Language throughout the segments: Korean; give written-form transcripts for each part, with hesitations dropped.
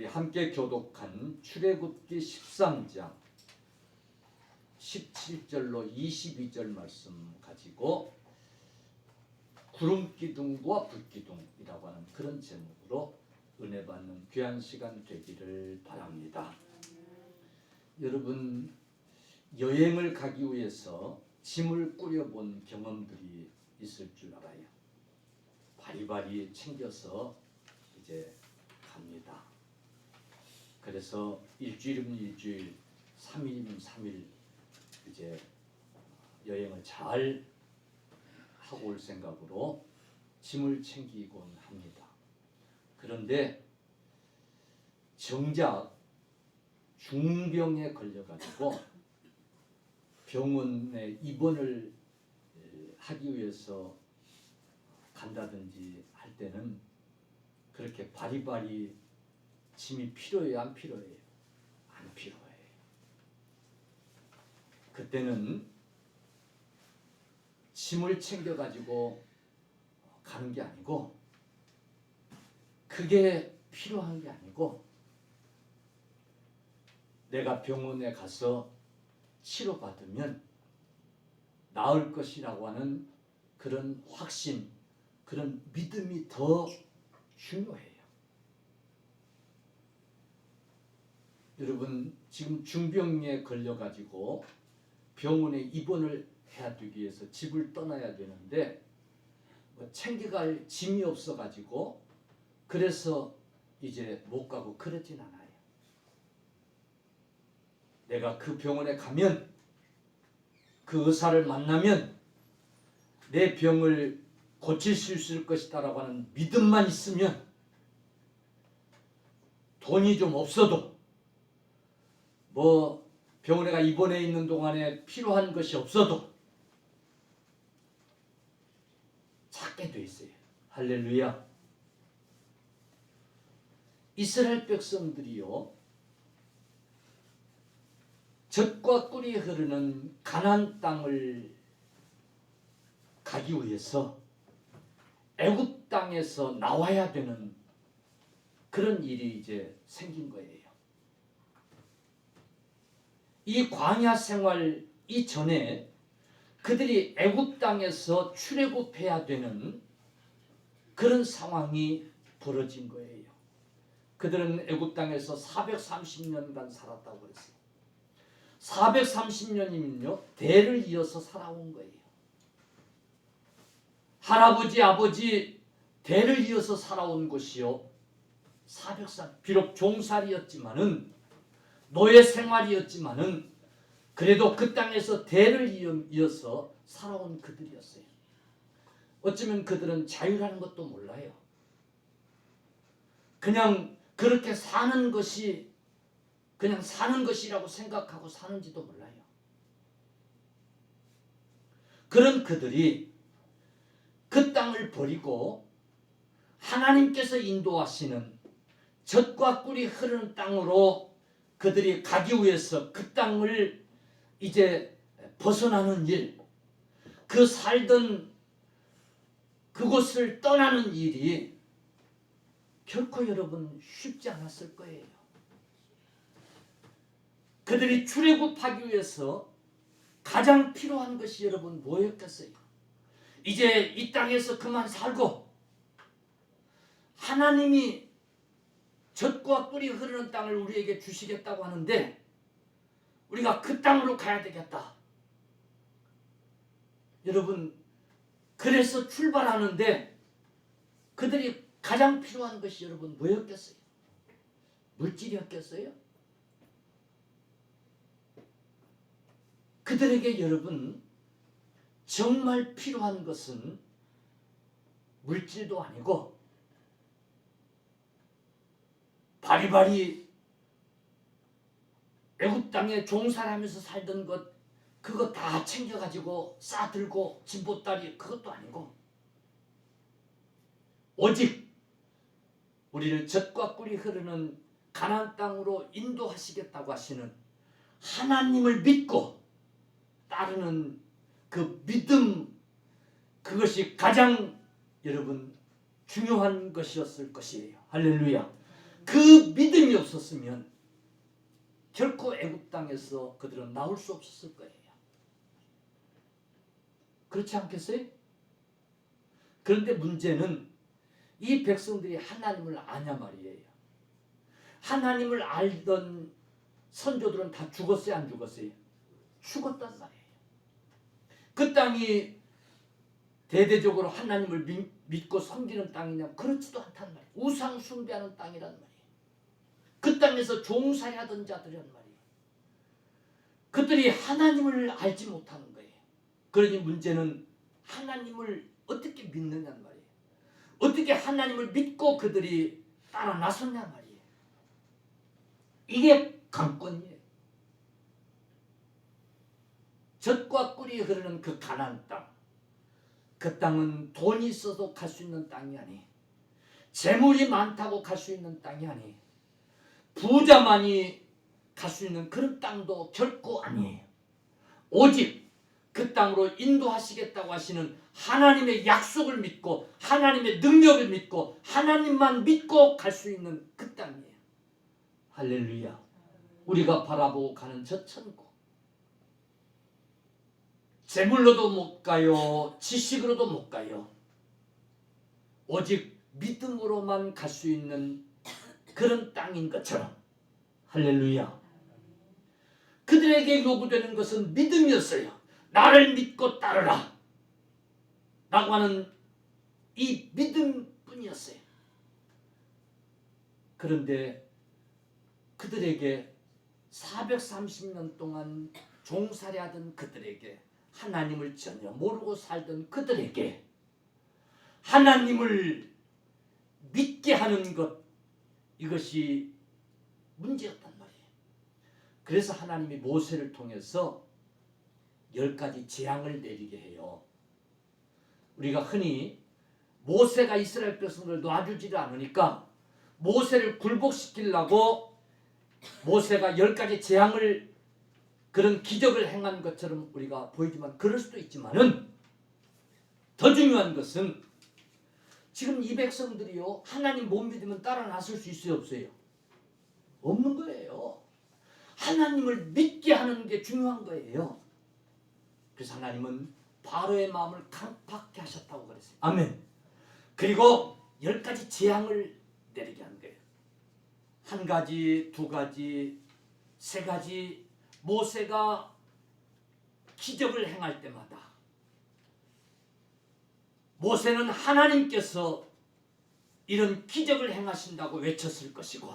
우리 함께 교독한 출애굽기 13장 17절로 22절 말씀 가지고 구름기둥과 불기둥이라고 하는 그런 제목으로 은혜 받는 귀한 시간 되기를 바랍니다. 여러분, 여행을 가기 위해서 짐을 꾸려본 경험들이 있을 줄 알아요. 바리바리 챙겨서 이제 갑니다. 그래서 일주일이면 일주일, 3일이면 3일 이제 여행을 잘 하고 올 생각으로 짐을 챙기곤 합니다. 그런데 정작 중병에 걸려가지고 병원에 입원을 하기 위해서 간다든지 할 때는 그렇게 바리바리 짐이 필요해요? 안 필요해요? 안 필요해요. 그때는 짐을 챙겨가지고 가는 게 아니고, 그게 필요한 게 아니고, 내가 병원에 가서 치료받으면 나을 것이라고 하는 그런 확신, 그런 믿음이 더 중요해요. 여러분, 지금 중병에 걸려가지고 병원에 입원을 해야 되기 위해서 집을 떠나야 되는데 챙겨갈 짐이 없어가지고 그래서 이제 못 가고 그러진 않아요. 내가 그 병원에 가면, 그 의사를 만나면 내 병을 고칠 수 있을 것이다라고 하는 믿음만 있으면, 돈이 좀 없어도 뭐 병원에 가 입원해 있는 동안에 필요한 것이 없어도 찾게 돼 있어요. 할렐루야. 이스라엘 백성들이요, 젖과 꿀이 흐르는 가나안 땅을 가기 위해서 애굽 땅에서 나와야 되는 그런 일이 이제 생긴 거예요. 이 광야 생활 이전에 그들이 애굽 땅에서 출애굽해야 되는 그런 상황이 벌어진 거예요. 그들은 애굽 땅에서 430년간 살았다고 그랬어요. 430년이면요, 대를 이어서 살아온 거예요. 할아버지, 아버지 대를 이어서 살아온 것이요, 403, 비록 종살이였지만은, 노예 생활이었지만은 그래도 그 땅에서 대를 이어서 살아온 그들이었어요. 어쩌면 그들은 자유라는 것도 몰라요. 그냥 그렇게 사는 것이 그냥 사는 것이라고 생각하고 사는지도 몰라요. 그런 그들이 그 땅을 버리고 하나님께서 인도하시는 젖과 꿀이 흐르는 땅으로 그들이 가기 위해서 그 땅을 이제 벗어나는 일, 그 살던 그곳을 떠나는 일이 결코 여러분 쉽지 않았을 거예요. 그들이 출애굽하기 위해서 가장 필요한 것이 여러분 뭐였겠어요? 이제 이 땅에서 그만 살고 하나님이 젖과 꿀이 흐르는 땅을 우리에게 주시겠다고 하는데 우리가 그 땅으로 가야 되겠다. 여러분, 그래서 출발하는데 그들이 가장 필요한 것이 여러분 뭐였겠어요? 물질이었겠어요? 그들에게 여러분 정말 필요한 것은 물질도 아니고 바리바리 애굽 땅에 종살하면서 살던 것, 그거 다 챙겨가지고 싸들고 짐보따리, 그것도 아니고 오직 우리를 젖과 꿀이 흐르는 가나안 땅으로 인도하시겠다고 하시는 하나님을 믿고 따르는 그 믿음, 그것이 가장 여러분 중요한 것이었을 것이에요. 할렐루야. 그 믿음이 없었으면 결코 애굽 땅에서 그들은 나올 수 없었을 거예요. 그렇지 않겠어요? 그런데 문제는 이 백성들이 하나님을 아냐 말이에요. 하나님을 알던 선조들은 다 죽었어요, 안 죽었어요? 죽었단 말이에요. 그 땅이 대대적으로 하나님을 믿고 섬기는 땅이냐? 그렇지도 않단 말이에요. 우상 숭배하는 땅이란 말이에요. 그 땅에서 종살이 하던 자들이란 말이에요. 그들이 하나님을 알지 못하는 거예요. 그러니 문제는 하나님을 어떻게 믿느냐는 말이에요. 어떻게 하나님을 믿고 그들이 따라 나섰냐 말이에요. 이게 강권이에요. 젖과 꿀이 흐르는 그 가나안 땅. 그 땅은 돈이 있어도 갈 수 있는 땅이 아니, 재물이 많다고 갈 수 있는 땅이 아니, 부자만이 갈 수 있는 그런 땅도 결코 아니에요. 오직 그 땅으로 인도하시겠다고 하시는 하나님의 약속을 믿고 하나님의 능력을 믿고 하나님만 믿고 갈 수 있는 그 땅이에요. 할렐루야. 우리가 바라보고 가는 저 천국. 재물로도 못 가요. 지식으로도 못 가요. 오직 믿음으로만 갈 수 있는 그런 땅인 것처럼. 할렐루야. 그들에게 요구되는 것은 믿음이었어요. 나를 믿고 따르라 라고 하는 이 믿음뿐이었어요. 그런데 그들에게 430년 동안 종살이하던 그들에게, 하나님을 전혀 모르고 살던 그들에게 하나님을 믿게 하는 것, 이것이 문제였단 말이에요. 그래서 하나님이 모세를 통해서 10가지 재앙을 내리게 해요. 우리가 흔히 모세가 이스라엘 백성들을 놔주지를 않으니까 모세를 굴복시키려고 모세가 10가지 재앙을, 그런 기적을 행한 것처럼 우리가 보이지만, 그럴 수도 있지만은 더 중요한 것은 지금 이 백성들이요, 하나님 못 믿으면 따라 나설 수 있어요, 없어요? 없는 거예요. 하나님을 믿게 하는 게 중요한 거예요. 그래서 하나님은 바로의 마음을 강팍게 하셨다고 그랬어요. 아멘. 그리고 10가지 재앙을 내리게 한 거예요. 1가지, 2가지, 3가지. 모세가 기적을 행할 때마다 모세는 하나님께서 이런 기적을 행하신다고 외쳤을 것이고,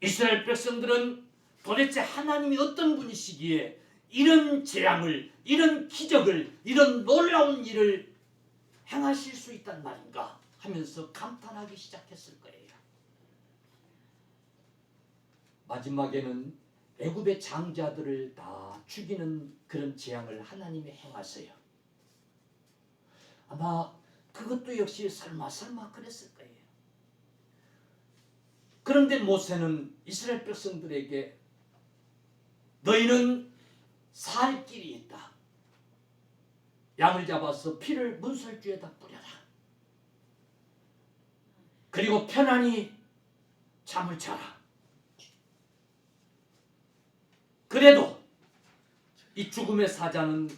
이스라엘 백성들은 도대체 하나님이 어떤 분이시기에 이런 재앙을, 이런 기적을, 이런 놀라운 일을 행하실 수 있단 말인가 하면서 감탄하기 시작했을 거예요. 마지막에는 애굽의 장자들을 다 죽이는 그런 재앙을 하나님이 행하세요. 아마 그것도 역시 설마 그랬을 거예요. 그런데 모세는 이스라엘 백성들에게 너희는 살 길이 있다. 양을 잡아서 피를 문설주에다 뿌려라. 그리고 편안히 잠을 자라. 그래도 이 죽음의 사자는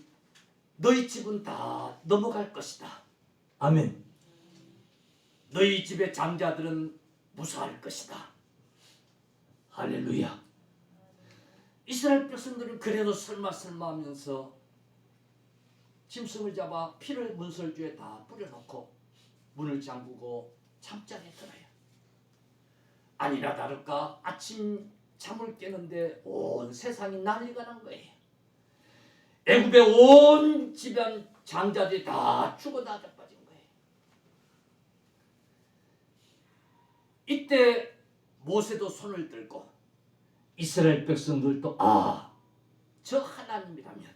너희 집은 다 넘어갈 것이다. 아멘. 너희 집의 장자들은 무사할 것이다. 할렐루야. 이스라엘 백성들은 그래도 설마 하면서 짐승을 잡아 피를 문설주에 다 뿌려놓고 문을 잠그고 잠자리에 들어요. 아니나 다를까 아침 잠을 깨는데 온 세상이 난리가 난 거예요. 애굽의 온 집안 장자들이 다 죽어 다 자빠진 거예요. 이때 모세도 손을 들고 이스라엘 백성들도 저 하나님이라면,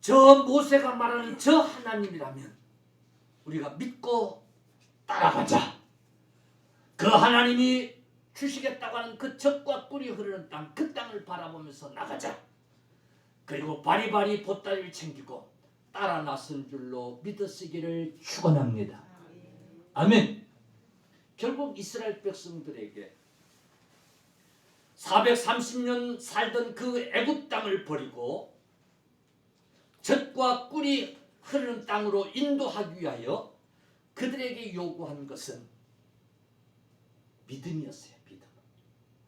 저 모세가 말하는 저 하나님이라면 우리가 믿고 따라가자. 그 하나님이 주시겠다고 하는 그 젖과 꿀이 흐르는 땅, 그 땅을 바라보면서 나가자. 그리고 바리바리 보따리를 챙기고 따라 나선 줄로 믿으시기를 축원합니다. 아멘. 결국 이스라엘 백성들에게 430년 살던 그 애굽 땅을 버리고 젖과 꿀이 흐르는 땅으로 인도하기 위하여 그들에게 요구한 것은 믿음이었어요. 믿음.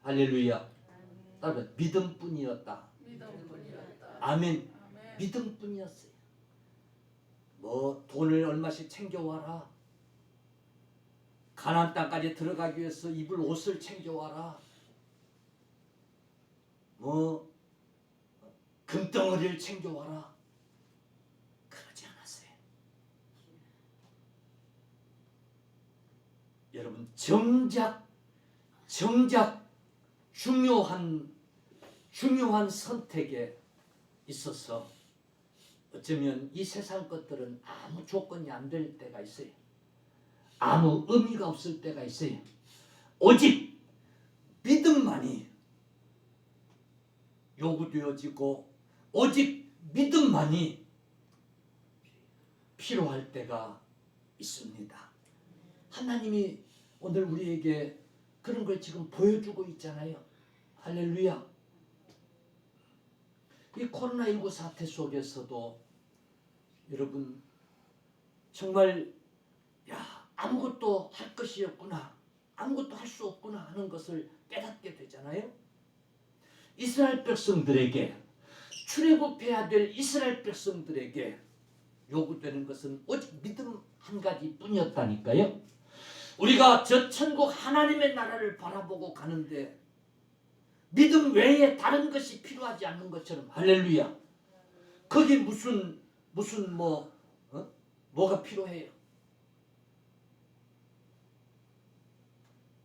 할렐루야. 따라서 믿음뿐이었다. 아멘. 믿음뿐이었어요. 뭐 돈을 얼마씩 챙겨와라. 가나안 땅까지 들어가기 위해서 입을 옷을 챙겨와라. 뭐 금덩어리를 챙겨와라. 그러지 않았어요. 여러분 정작 중요한 선택에 있어서 어쩌면 이 세상 것들은 아무 조건이 안 될 때가 있어요. 아무 의미가 없을 때가 있어요. 오직 믿음만이 요구되어지고 오직 믿음만이 필요할 때가 있습니다. 하나님이 오늘 우리에게 그런 걸 지금 보여주고 있잖아요. 할렐루야. 이 코로나19 사태 속에서도 여러분 정말 아무것도 할 것이 없구나, 아무것도 할 수 없구나 하는 것을 깨닫게 되잖아요. 이스라엘 백성들에게, 출애굽해야 될 이스라엘 백성들에게 요구되는 것은 오직 믿음 한 가지 뿐이었다니까요. 우리가 저 천국 하나님의 나라를 바라보고 가는데 믿음 외에 다른 것이 필요하지 않는 것처럼, 할렐루야. 거기 무슨 뭐가 필요해요?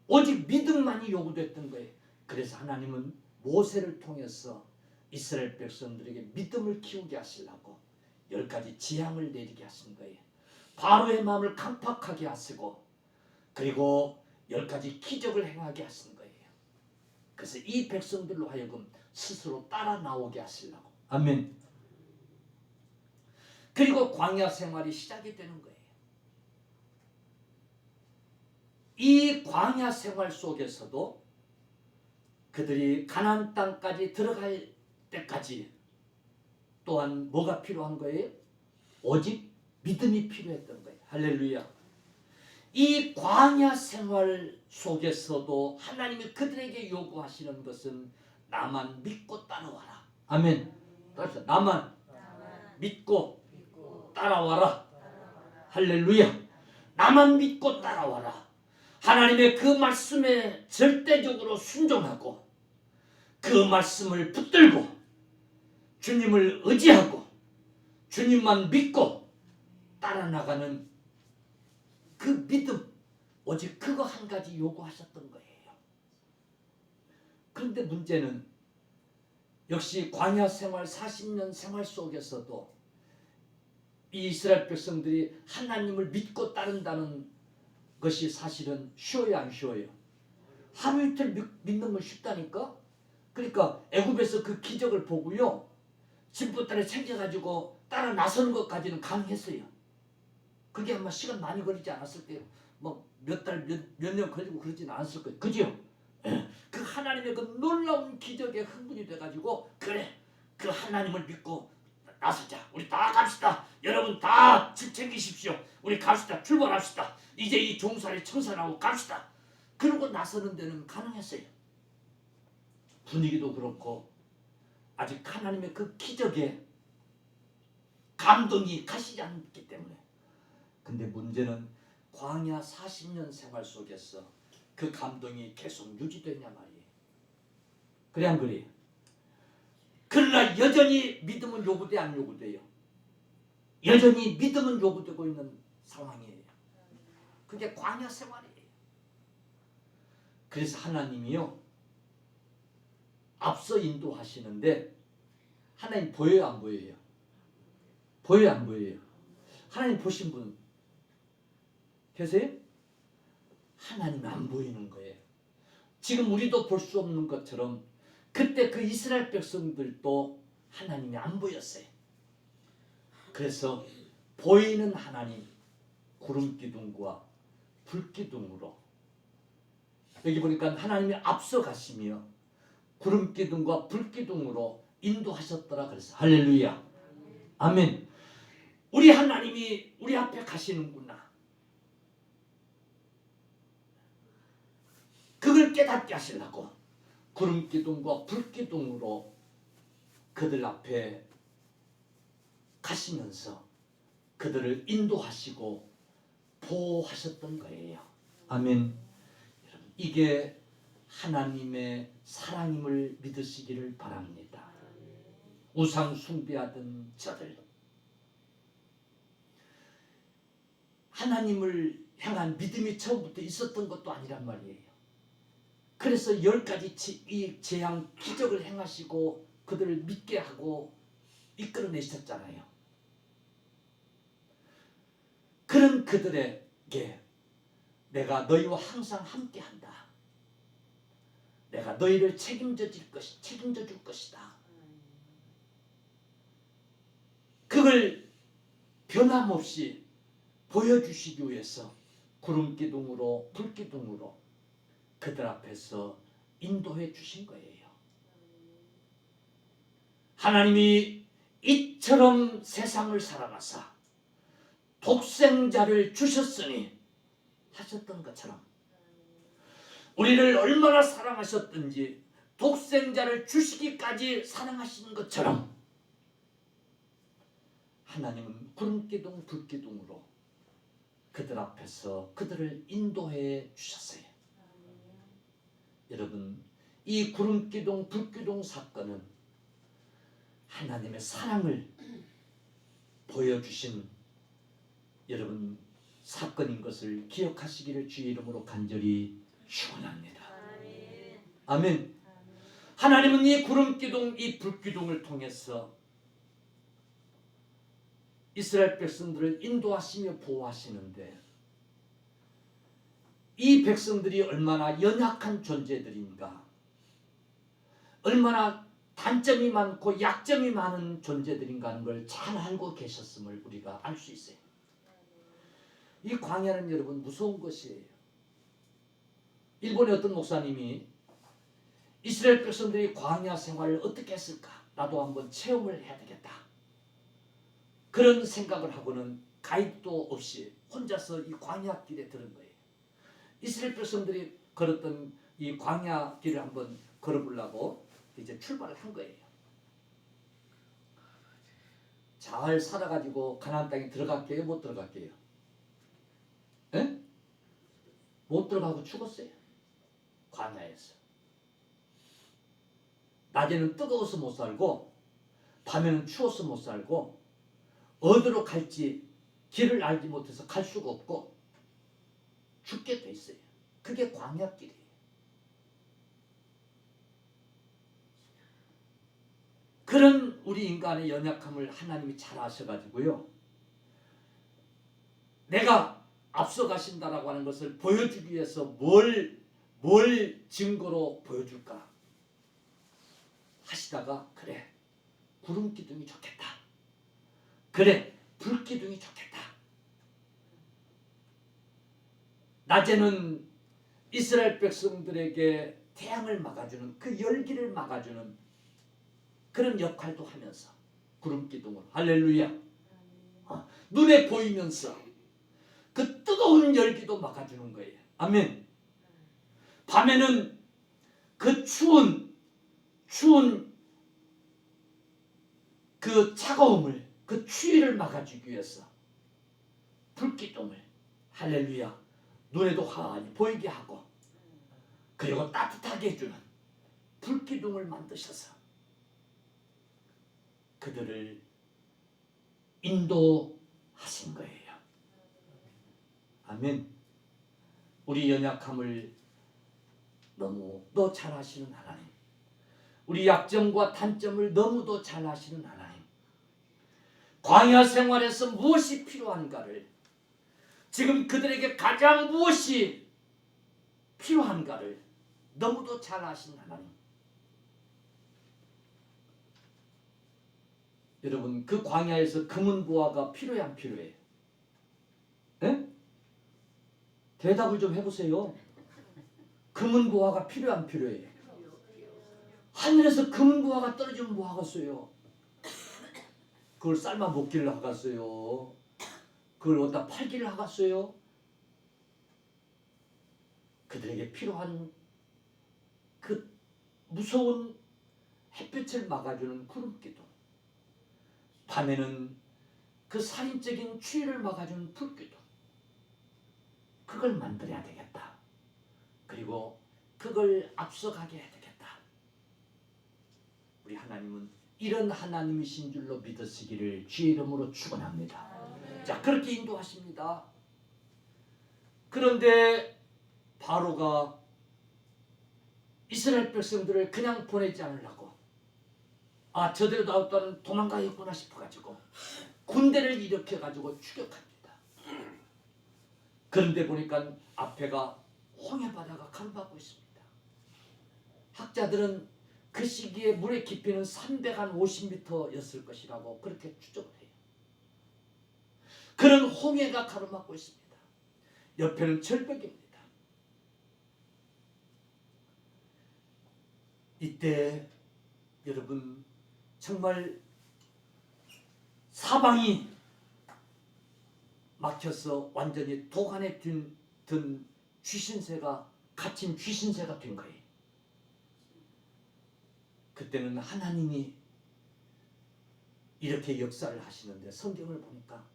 오직 믿음만이 요구됐던 거예요. 그래서 하나님은 모세를 통해서 이스라엘 백성들에게 믿음을 키우게 하시려고 10가지 재앙을 내리게 하신 거예요. 바로의 마음을 강팍하게 하시고 그리고 10가지 기적을 행하게 하신 거예요. 그래서 이 백성들로 하여금 스스로 따라 나오게 하시려고. 아멘. 그리고 광야 생활이 시작이 되는 거예요. 이 광야 생활 속에서도 그들이 가나안 땅까지 들어갈 때까지 또한 뭐가 필요한 거예요? 오직 믿음이 필요했던 거예요. 할렐루야. 이 광야 생활 속에서도 하나님이 그들에게 요구하시는 것은 나만 믿고 따라와라. 아멘. 따라서 나만 믿고 따라와라. 할렐루야. 나만 믿고 따라와라. 하나님의 그 말씀에 절대적으로 순종하고 그 말씀을 붙들고 주님을 의지하고 주님만 믿고 따라 나가는 그 믿음, 오직 그거 한 가지 요구하셨던 거예요. 그런데 문제는 역시 광야 생활 40년 생활 속에서도 이 이스라엘 백성들이 하나님을 믿고 따른다는 것이 사실은 쉬워요, 안 쉬워요? 하루 이틀 믿는 건 쉽다니까. 그러니까 애굽에서 그 기적을 보고요, 짐보따리 챙겨가지고 따라 나서는 것까지는 가능했어요. 그게 아마 시간 많이 걸리지 않았을 거예요. 뭐 몇 달, 몇 년 걸리고 그러지는 않았을 거예요. 그죠? 그 하나님의 그 놀라운 기적에 흥분이 돼가지고 그래, 그 하나님을 믿고 나서자. 우리 다 갑시다. 여러분 다 집 챙기십시오. 우리 갑시다. 출발합시다. 이제 이 종살이 청산하고 갑시다. 그러고 나서는 데는 가능했어요. 분위기도 그렇고 아직 하나님의 그 기적에 감동이 가시지 않기 때문에. 근데 문제는 광야 40년 생활 속에서 그 감동이 계속 유지되냐 말이에요. 그래 안 그래요? 그러나 여전히 믿음은 요구돼 안 요구돼요? 여전히 믿음은 요구되고 있는 상황이에요. 그게 광야 생활이에요. 그래서 하나님이요, 앞서 인도하시는데 하나님 보여요 안 보여요? 보여요 안 보여요? 하나님 보신 분 계세요? 하나님이 안 보이는 거예요. 지금 우리도 볼 수 없는 것처럼 그때 그 이스라엘 백성들도 하나님이 안 보였어요. 그래서 보이는 하나님, 구름 기둥과 불 기둥으로 여기 보니까 하나님이 앞서가시며 구름기둥과 불기둥으로 인도하셨더라 그랬어. 할렐루야. 아멘. 우리 하나님이 우리 앞에 가시는구나. 그걸 깨닫게 하시려고 구름기둥과 불기둥으로 그들 앞에 가시면서 그들을 인도하시고 보호하셨던 거예요. 아멘. 여러분, 이게 하나님의 사랑임을 믿으시기를 바랍니다. 우상 숭배하던 저들, 하나님을 향한 믿음이 처음부터 있었던 것도 아니란 말이에요. 그래서 10가지 이 재앙 기적을 행하시고 그들을 믿게 하고 이끌어내셨잖아요. 그런 그들에게 내가 너희와 항상 함께한다. 내가 너희를 책임져 줄 것이다. 그걸 변함없이 보여주시기 위해서 구름기둥으로 불기둥으로 그들 앞에서 인도해 주신 거예요. 하나님이 이처럼 세상을 사랑하사 독생자를 주셨으니 하셨던 것처럼 우리를 얼마나 사랑하셨든지 독생자를 주시기까지 사랑하시는 것처럼 하나님은 구름기둥 불기둥으로 그들 앞에서 그들을 인도해 주셨어요. 여러분, 이 구름기둥 불기둥 사건은 하나님의 사랑을 보여주신 여러분 사건인 것을 기억하시기를 주의 이름으로 간절히 축원합니다. 아멘. 하나님은 이 구름기둥 이 불기둥을 통해서 이스라엘 백성들을 인도하시며 보호하시는데 이 백성들이 얼마나 연약한 존재들인가, 얼마나 단점이 많고 약점이 많은 존재들인가 하는 걸 잘 알고 계셨음을 우리가 알 수 있어요. 이 광야는 여러분 무서운 것이에요. 일본의 어떤 목사님이 이스라엘 백성들이 광야 생활을 어떻게 했을까? 나도 한번 체험을 해야 되겠다. 그런 생각을 하고는 가이드도 없이 혼자서 이 광야 길에 들은 거예요. 이스라엘 백성들이 걸었던 이 광야 길을 한번 걸어보려고 이제 출발을 한 거예요. 잘 살아가지고 가나안 땅에 들어갈게요? 못 들어갈게요? 에? 못 들어가고 죽었어요. 광야에서. 낮에는 뜨거워서 못 살고 밤에는 추워서 못 살고 어디로 갈지 길을 알지 못해서 갈 수가 없고 죽게 돼 있어요. 그게 광야길이에요. 그런 우리 인간의 연약함을 하나님이 잘 아셔가지고요. 내가 앞서가신다라고 하는 것을 보여주기 위해서 뭘 증거로 보여줄까 하시다가 그래 구름기둥이 좋겠다. 그래 불기둥이 좋겠다. 낮에는 이스라엘 백성들에게 태양을 막아주는 그 열기를 막아주는 그런 역할도 하면서 구름기둥으로 할렐루야. 눈에 보이면서 그 뜨거운 열기도 막아주는 거예요. 아멘. 밤에는 그 추운 그 차가움을 그 추위를 막아주기 위해서 불기둥을 할렐루야 눈에도 환히 보이게 하고 그리고 따뜻하게 해주는 불기둥을 만드셔서 그들을 인도하신 거예요. 아멘. 우리 연약함을 너무도 잘 아시는 하나님, 우리 약점과 단점을 너무도 잘 아시는 하나님, 광야 생활에서 무엇이 필요한가를, 지금 그들에게 가장 무엇이 필요한가를 너무도 잘 아시는 하나님. 여러분 그 광야에서 금은보화가 필요해 안 필요해? 네? 대답을 좀 해보세요. 금은보화가 필요 안 필요해? 하늘에서 금은보화가 떨어지면 뭐 하겠어요? 그걸 삶아 먹기를 하겠어요? 그걸 어디다 팔기를 하겠어요? 그들에게 필요한 그 무서운 햇빛을 막아주는 구름기둥, 밤에는 그 살인적인 추위를 막아주는 불기둥, 그걸 만들어야 되겠다. 그리고 그걸 앞서가게 해야 되겠다. 우리 하나님은 이런 하나님이신 줄로 믿으시기를 주의 이름으로 축원합니다. 자, 그렇게 인도하십니다. 그런데 바로가 이스라엘 백성들을 그냥 보내지 않으려고, 저대로 나왔다는 도망가겠구나 싶어가지고 군대를 일으켜가지고 추격합니다. 그런데 보니까 앞에가 홍해바다가 가로막고 있습니다. 학자들은 그 시기에 물의 깊이는 350m였을 것이라고 그렇게 추정을 해요. 그런 홍해가 가로막고 있습니다. 옆에는 절벽입니다. 이때 여러분 정말 사방이 막혀서 완전히 독안에 든 귀신새가 갇힌 귀신새가 된 거예요. 그때는 하나님이 이렇게 역사를 하시는데 성경을 보니까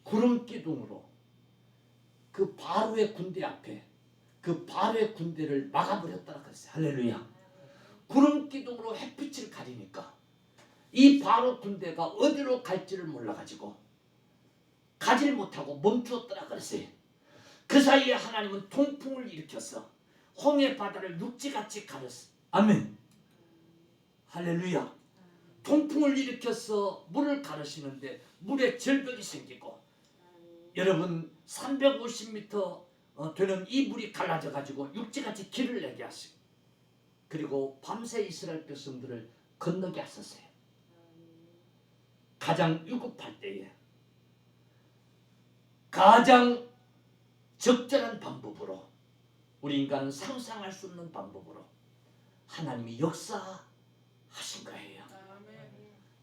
구름기둥으로 그 바로의 군대 앞에 그 바로의 군대를 막아버렸다고 그랬어요. 할렐루야. 구름기둥으로 햇빛을 가리니까 이 바로 군대가 어디로 갈지를 몰라가지고 가지를 못하고 멈추었더라 그랬어요. 그 사이에 하나님은 통풍을 일으켜서 홍해 바다를 육지같이 가렸어. 아멘. 할렐루야. 통풍을 일으켜서 물을 가르시는데 물에 절벽이 생기고, 여러분 350m 되는 이 물이 갈라져 가지고 육지같이 길을 내게 하시고, 그리고 밤새 이스라엘 백성들을 건너게 하셨어요. 가장 위급할 때에 가장 적절한 방법으로, 우리 인간은 상상할 수 없는 방법으로 하나님이 역사하신 거예요.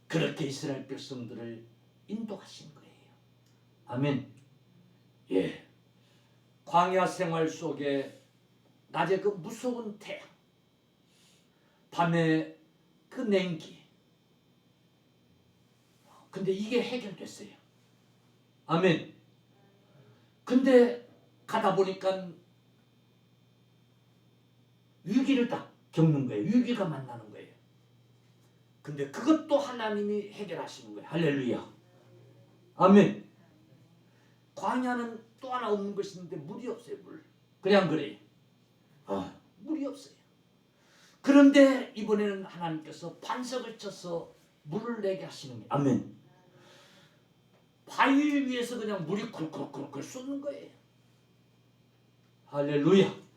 그렇게 이스라엘 백성들을 인도하신 거예요. 아멘. 예. 광야 생활 속에 낮에 그 무서운 태양, 밤에 그 냉기, 근데 이게 해결됐어요. 아멘. 근데 가다 보니까 위기를 딱 겪는 거예요. 위기가 만나는 거예요. 근데 그것도 하나님이 해결하시는 거예요. 할렐루야. 아멘. 광야는 또 하나 없는 것이 있는데 물이 없어요. 물. 그냥 그래요. 물이 없어요. 그런데 이번에는 하나님께서 반석을 쳐서 물을 내게 하시는 거예요. 아멘. 바위 위에서 그냥 물이 쿨쿨쿨쿨 쏟는 거예요. 할렐루야.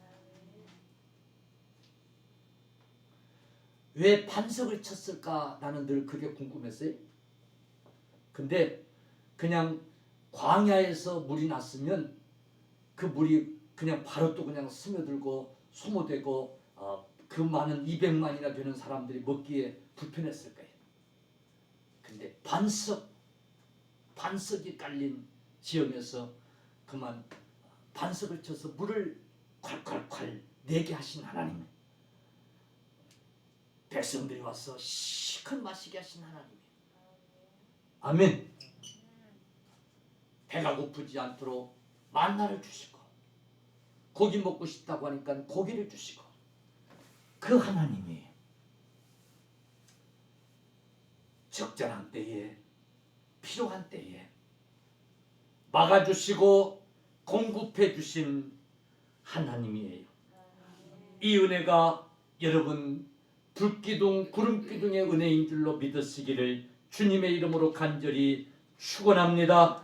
왜 반석을 쳤을까? 나는 늘 그게 궁금했어요. 근데 그냥 광야에서 물이 났으면 그 물이 그냥 바로 또 그냥 스며들고 소모되고 그 많은 200만이나 되는 사람들이 먹기에 불편했을 거예요. 근데 반석이 깔린 지역에서 그만 반석을 쳐서 물을 콸콸콸 내게 하신 하나님, 백성들이 와서 시큰 마시게 하신 하나님. 아멘. 배가 고프지 않도록 만나를 주시고, 고기 먹고 싶다고 하니까 고기를 주시고, 그 하나님이 적절한 때에 필요한 때에 막아주시고 공급해 주신 하나님이에요. 이 은혜가 여러분 불기둥 구름기둥의 은혜인 줄로 믿으시기를 주님의 이름으로 간절히 축원합니다.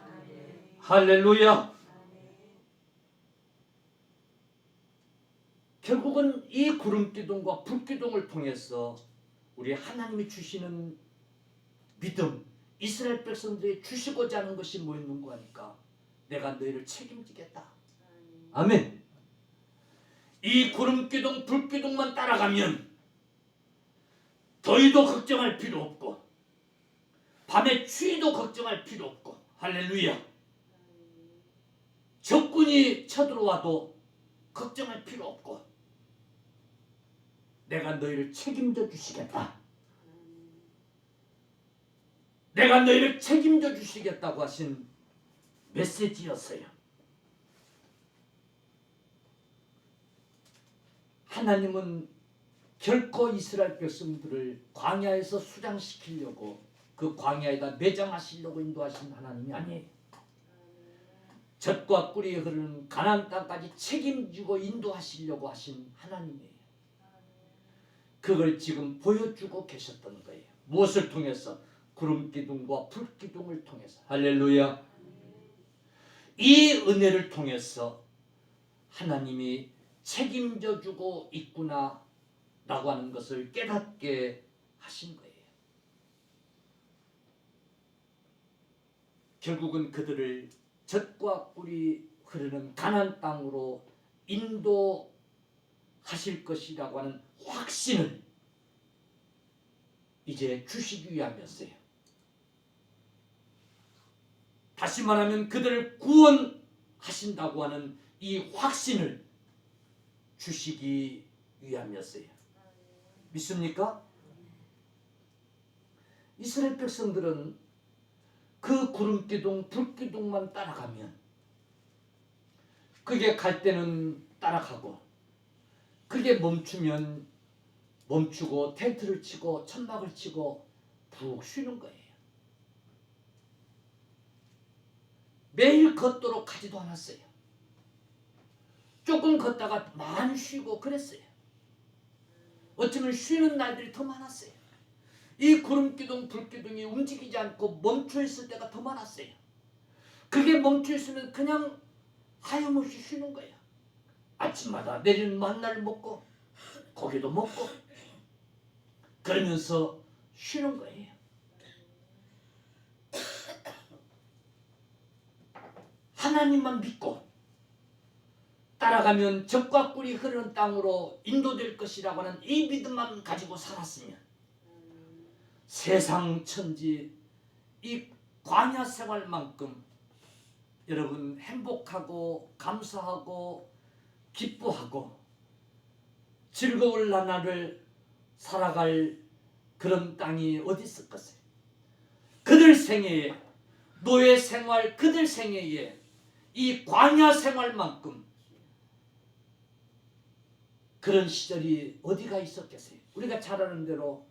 할렐루야. 결국은 이 구름기둥과 불기둥을 통해서 우리 하나님이 주시는 믿음, 이스라엘 백성들이 주시고자 하는 것이 뭐 있는가 하니까 내가 너희를 책임지겠다. 아멘. 이 구름기둥 불기둥만 따라가면 더위도 걱정할 필요 없고 밤에 추위도 걱정할 필요 없고 할렐루야. 적군이 쳐들어와도 걱정할 필요 없고 내가 너희를 책임져 주시겠다. 내가 너희를 책임져 주시겠다고 하신 메시지였어요. 하나님은 결코 이스라엘 백성들을 광야에서 수장시키려고 그 광야에다 매장하시려고 인도하신 하나님이 아니에요. 젖과 꿀이 흐르는 가나안 땅까지 책임지고 인도하시려고 하신 하나님이에요. 그걸 지금 보여주고 계셨던 거예요. 무엇을 통해서? 구름기둥과 불기둥을 통해서. 할렐루야. 이 은혜를 통해서 하나님이 책임져 주고 있구나 라고 하는 것을 깨닫게 하신 거예요. 결국은 그들을 젖과 꿀이 흐르는 가나안 땅으로 인도하실 것이라고 하는 확신을 이제 주시기 위함이었어요. 다시 말하면 그들을 구원하신다고 하는 이 확신을 주시기 위함이었어요. 믿습니까? 이스라엘 백성들은 그 구름기둥 불기둥만 따라가면 그게 갈 때는 따라가고 그게 멈추면 멈추고 텐트를 치고 천막을 치고 푹 쉬는 거예요. 매일 걷도록 가지도 않았어요. 조금 걷다가 많이 쉬고 그랬어요. 어쩌면 쉬는 날들이 더 많았어요. 이 구름기둥 불기둥이 움직이지 않고 멈춰 있을 때가 더 많았어요. 그게 멈춰 있으면 그냥 하염없이 쉬는 거예요. 아침마다 내리는 만나를 먹고 고기도 먹고 그러면서 쉬는 거예요. 하나님만 믿고 따라가면 젖과 꿀이 흐르는 땅으로 인도될 것이라고 하는 이 믿음만 가지고 살았으면 세상 천지 이 광야 생활만큼 여러분 행복하고 감사하고 기뻐하고 즐거울 나날을 살아갈 그런 땅이 어디 있을 것이에요. 그들 생애에 노예 생활 그들 생애에 이 광야 생활만큼 그런 시절이 어디가 있었겠어요. 우리가 잘 아는 대로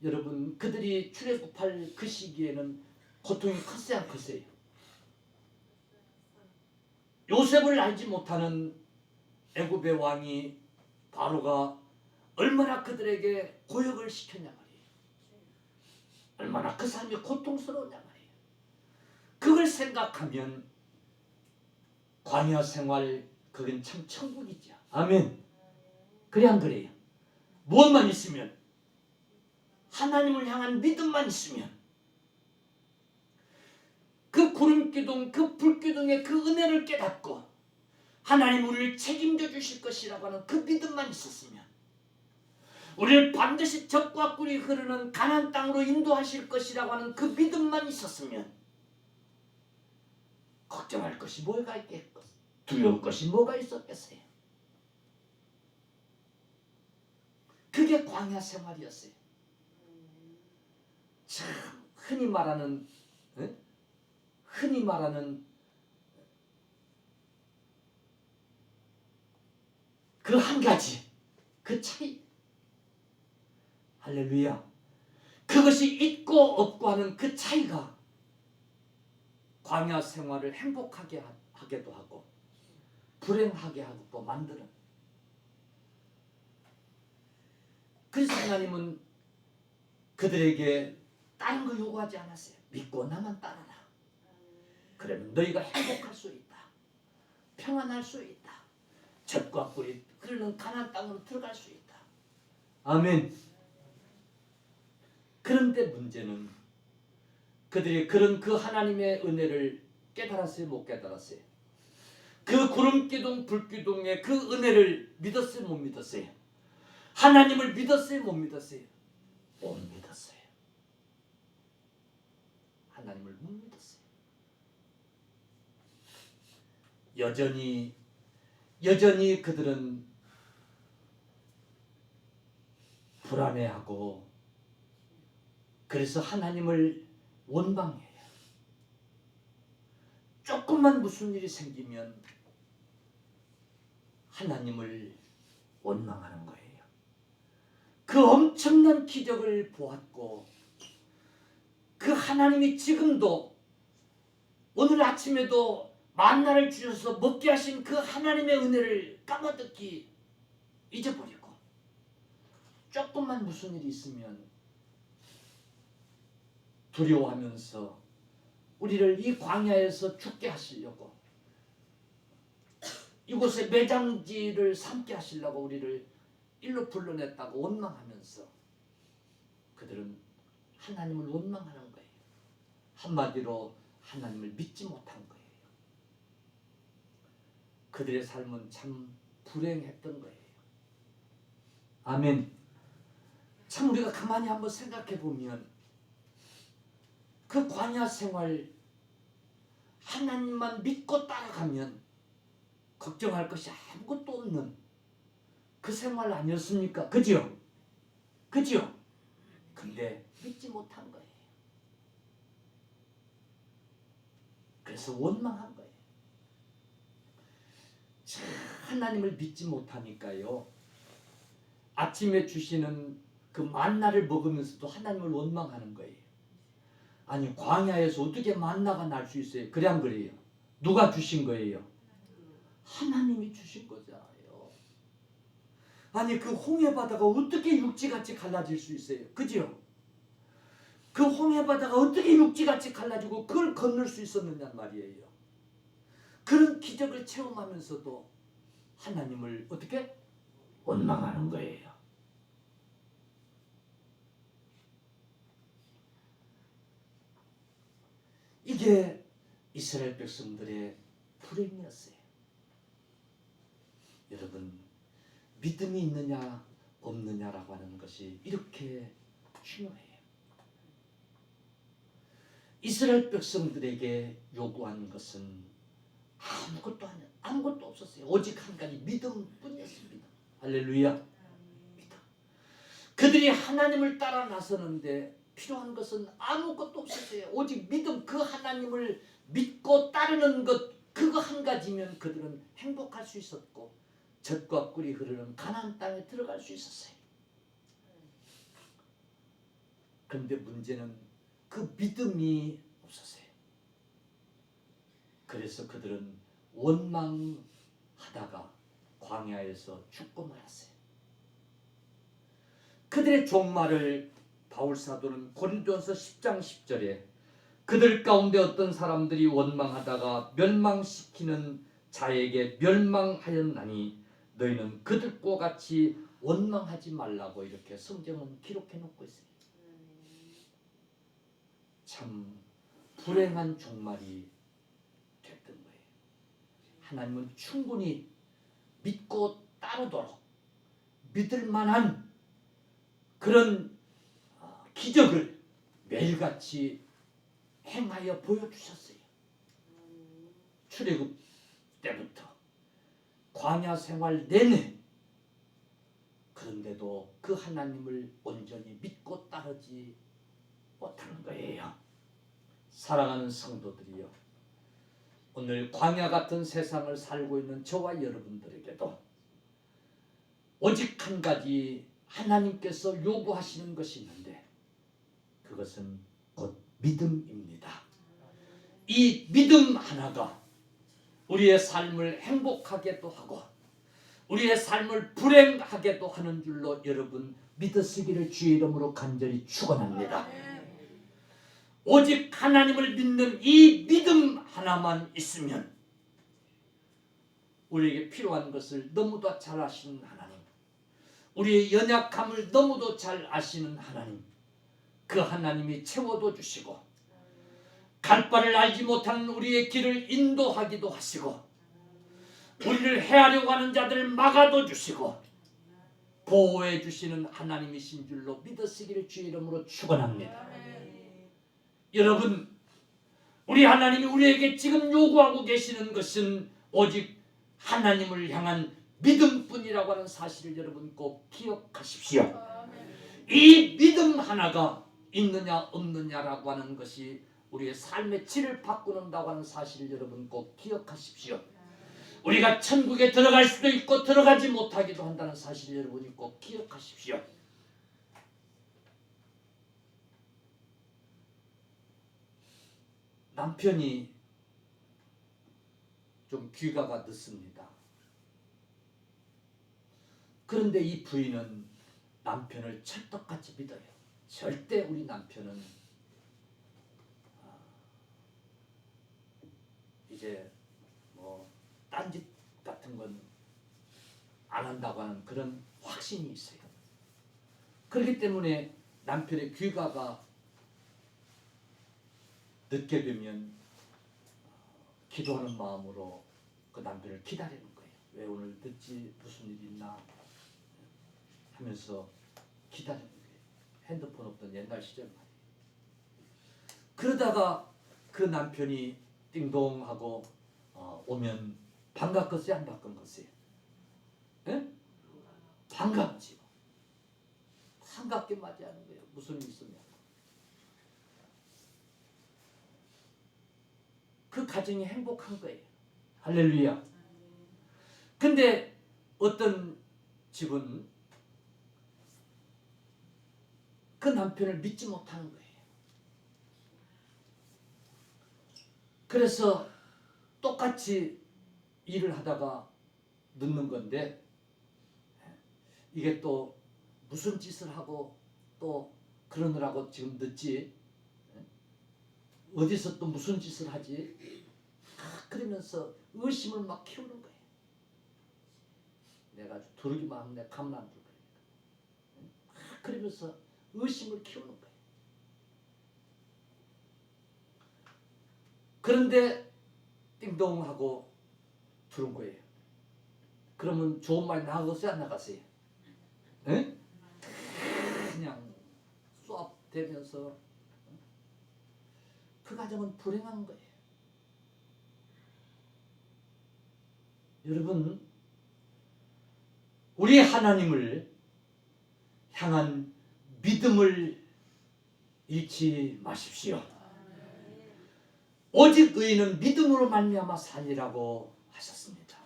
여러분 그들이 출애굽할 그 시기에는 고통이 컸어야 컸어요. 요셉을 알지 못하는 애굽의 왕이 바로가 얼마나 그들에게 고역을 시켰냐 말이에요. 얼마나 그 삶이 고통스러웠냐 말이에요. 그걸 생각하면 광야 생활 그건 참 천국이죠. 아멘. 그래 안 그래요? 무엇만 있으면 하나님을 향한 믿음만 있으면 그 구름기둥 그 불기둥의 그 은혜를 깨닫고 하나님 우리를 책임져 주실 것이라고 하는 그 믿음만 있었으면 우리를 반드시 젖과 꿀이 흐르는 가나안 땅으로 인도하실 것이라고 하는 그 믿음만 있었으면 걱정할 것이 뭐가 있겠고 두려울 것이 뭐가 있었겠어요. 그게 광야 생활이었어요. 참 흔히 말하는 그 한 가지 그 차이. 할렐루야. 그것이 있고 없고 하는 그 차이가 광야 생활을 행복하게 하게도 하고 불행하게 하고 또 만드는. 그래서 하나님은 그들에게 다른 거 요구하지 않았어요. 믿고 나만 따라라. 그러면 너희가 행복할 수 있다. 평안할 수 있다. 젖과 꿀이 흐르는 가나안 땅으로 들어갈 수 있다. 아멘. 그런데 문제는 그들이 그런 그 하나님의 은혜를 깨달았어요? 못 깨달았어요? 그 구름기둥 불기둥의 그 은혜를 믿었어요, 못 믿었어요? 하나님을 믿었어요, 못 믿었어요? 못 믿었어요. 하나님을 못 믿었어요. 여전히 그들은 불안해하고, 그래서 하나님을 원망해요. 조금만 무슨 일이 생기면 하나님을 원망하는 거예요. 그 엄청난 기적을 보았고, 그 하나님이 지금도 오늘 아침에도 만나를 주셔서 먹게 하신 그 하나님의 은혜를 까마득히 잊어버리고, 조금만 무슨 일이 있으면 두려워하면서 우리를 이 광야에서 죽게 하시려고, 이곳에 매장지를 삼게 하시려고 우리를 일로 불러냈다고 원망하면서 그들은 하나님을 원망하는 거예요. 한마디로 하나님을 믿지 못한 거예요. 그들의 삶은 참 불행했던 거예요. 아멘. 참 우리가 가만히 한번 생각해 보면 그 광야 생활, 하나님만 믿고 따라가면 걱정할 것이 아무것도 없는 그 생활 아니었습니까? 그죠? 그죠? 근데 믿지 못한 거예요. 그래서 원망한 거예요. 하나님을 믿지 못하니까요, 아침에 주시는 그 만나를 먹으면서도 하나님을 원망하는 거예요. 아니, 광야에서 어떻게 만나가 날 수 있어요? 그래 안 그래요? 누가 주신 거예요? 하나님이 주신 거잖아요. 아니, 그 홍해 바다가 어떻게 육지같이 갈라질 수 있어요? 그죠? 그 홍해 바다가 어떻게 육지같이 갈라지고 그걸 건널 수 있었느냐 말이에요. 그런 기적을 체험하면서도 하나님을 어떻게? 원망하는 거예요. 이게 이스라엘 백성들의 불행이었어요. 여러분, 믿음이 있느냐 없느냐라고 하는 것이 이렇게 중요해요. 이스라엘 백성들에게 요구한 것은 아무것도 없었어요. 오직 한 가지 믿음뿐이었습니다. 할렐루야. 믿음. 그들이 하나님을 따라 나서는데 필요한 것은 아무것도 없었어요. 오직 믿음, 그 하나님을 믿고 따르는 것, 그거 한 가지면 그들은 행복할 수 있었고 젖과 꿀이 흐르는 가나안 땅에 들어갈 수 있었어요. 그런데 문제는 그 믿음이 없었어요. 그래서 그들은 원망하다가 광야에서 죽고 말았어요. 그들의 종말을 바울 사도는 고린도전서 10장 10절에 그들 가운데 어떤 사람들이 원망하다가 멸망시키는 자에게 멸망하였나니 너희는 그들과 같이 원망하지 말라고 이렇게 성경은 기록해 놓고 있어요. 참 불행한 종말이 됐던 거예요. 하나님은 충분히 믿고 따르도록 믿을 만한 그런 기적을 매일같이 행하여 보여주셨어요. 출애굽 때부터 광야 생활 내내. 그런데도 그 하나님을 온전히 믿고 따르지 못하는 거예요. 사랑하는 성도들이요, 오늘 광야 같은 세상을 살고 있는 저와 여러분들에게도 오직 한 가지 하나님께서 요구하시는 것이 있는데 그것은 곧 믿음입니다. 이 믿음 하나가 우리의 삶을 행복하게도 하고 우리의 삶을 불행하게도 하는 줄로 여러분 믿으시기를 주의 이름으로 간절히 축원합니다. 오직 하나님을 믿는 이 믿음 하나만 있으면 우리에게 필요한 것을 너무도 잘 아시는 하나님, 우리의 연약함을 너무도 잘 아시는 하나님, 그 하나님이 채워도 주시고 갈 바를 알지 못하는 우리의 길을 인도하기도 하시고 우리를 해하려고 하는 자들을 막아도 주시고 보호해 주시는 하나님이신 줄로 믿으시기를 주의 이름으로 축원합니다. 여러분, 우리 하나님이 우리에게 지금 요구하고 계시는 것은 오직 하나님을 향한 믿음뿐이라고 하는 사실을 여러분 꼭 기억하십시오. 이 믿음 하나가 있느냐 없느냐라고 하는 것이 우리의 삶의 질을 바꾸는다고 하는 사실을 여러분 꼭 기억하십시오. 우리가 천국에 들어갈 수도 있고 들어가지 못하기도 한다는 사실을 여러분이 꼭 기억하십시오. 남편이 좀 귀가가 늦습니다. 그런데 이 부인은 남편을 찰떡같이 믿어요. 절대 우리 남편은 이제 뭐 딴짓 같은 건 안 한다고 하는 그런 확신이 있어요. 그렇기 때문에 남편의 귀가가 늦게 되면 기도하는 마음으로 그 남편을 기다리는 거예요. 왜 오늘 늦지, 무슨 일이 있나 하면서 기다리는 거예요. 핸드폰 없던 옛날 시절 말이에요. 그러다가 그 남편이 띵동하고 오면 반갑겠어요, 안 반갑겠어요? 예? 반갑지요. 반갑게 맞이하는 거예요. 무슨 일 있었냐? 그 가정이 행복한 거예요. 할렐루야. 근데 어떤 집은 그 남편을 믿지 못하는 거예요. 그래서 똑같이 일을 하다가 늦는 건데 이게 또 무슨 짓을 하고 또 그러느라고 지금 늦지? 어디서 또 무슨 짓을 하지? 그러면서 의심을 막 키우는 거예요. 내가 아주 두르기만 하면 내가 가만 안 둘 거니까. 그러면서 의심을 키우는 거예요. 그런데 띵동하고 들은 거예요. 그러면 좋은 말 나가겠어요, 안 나가세요? 에? 그냥 수압되면서 그 가정은 불행한 거예요. 여러분, 우리 하나님을 향한 믿음을 잃지 마십시오. 오직 의인은 믿음으로 말미암아 살리라고 하셨습니다.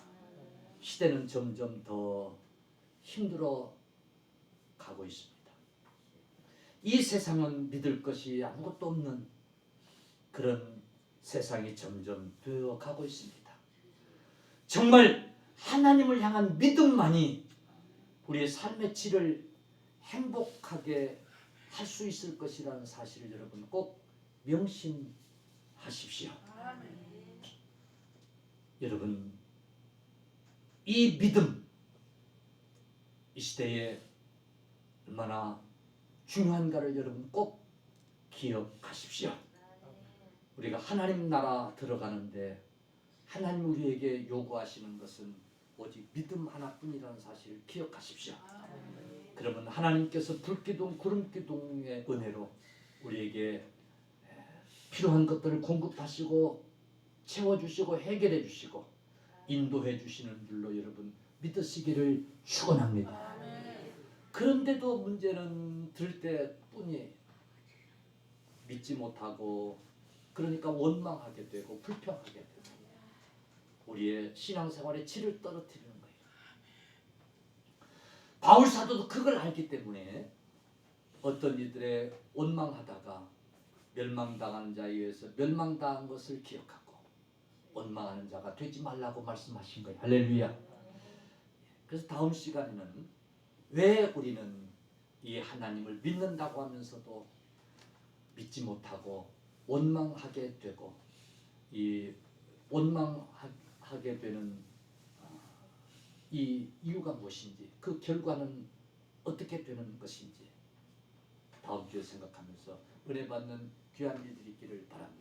시대는 점점 더 힘들어 가고 있습니다. 이 세상은 믿을 것이 아무것도 없는 그런 세상이 점점 되어 가고 있습니다. 정말 하나님을 향한 믿음만이 우리의 삶의 질을 행복하게 할 수 있을 것이라는 사실을 여러분 꼭 명심하십시오. 여러분, 이 믿음, 이 시대에 얼마나 중요한가를 여러분 꼭 기억하십시오. 우리가 하나님 나라 들어가는데 하나님 우리에게 요구하시는 것은 오직 믿음 하나뿐이라는 사실을 기억하십시오. 그러면 하나님께서 불기둥 구름기둥의 은혜로 우리에게 필요한 것들을 공급하시고 채워주시고 해결해 주시고 인도해 주시는 줄로 여러분 믿으시기를 축원합니다. 그런데도 문제는 들 때뿐이 믿지 못하고 그러니까 원망하게 되고 불평하게 되고 우리의 신앙생활의 질을 떨어뜨리는 거예요. 바울 사도도 그걸 알기 때문에 어떤 이들의 원망하다가 멸망당하는 자에 의해서 멸망당한 것을 기억하고 원망하는 자가 되지 말라고 말씀하신 거예요. 할렐루야. 그래서 다음 시간에는 왜 우리는 이 하나님을 믿는다고 하면서도 믿지 못하고 원망하게 되고 이 원망하게 되는 이 이유가 무엇인지 그 결과는 어떻게 되는 것인지 다음 주에 생각하면서 은혜 받는 귀한 일들이 있기를 바랍니다.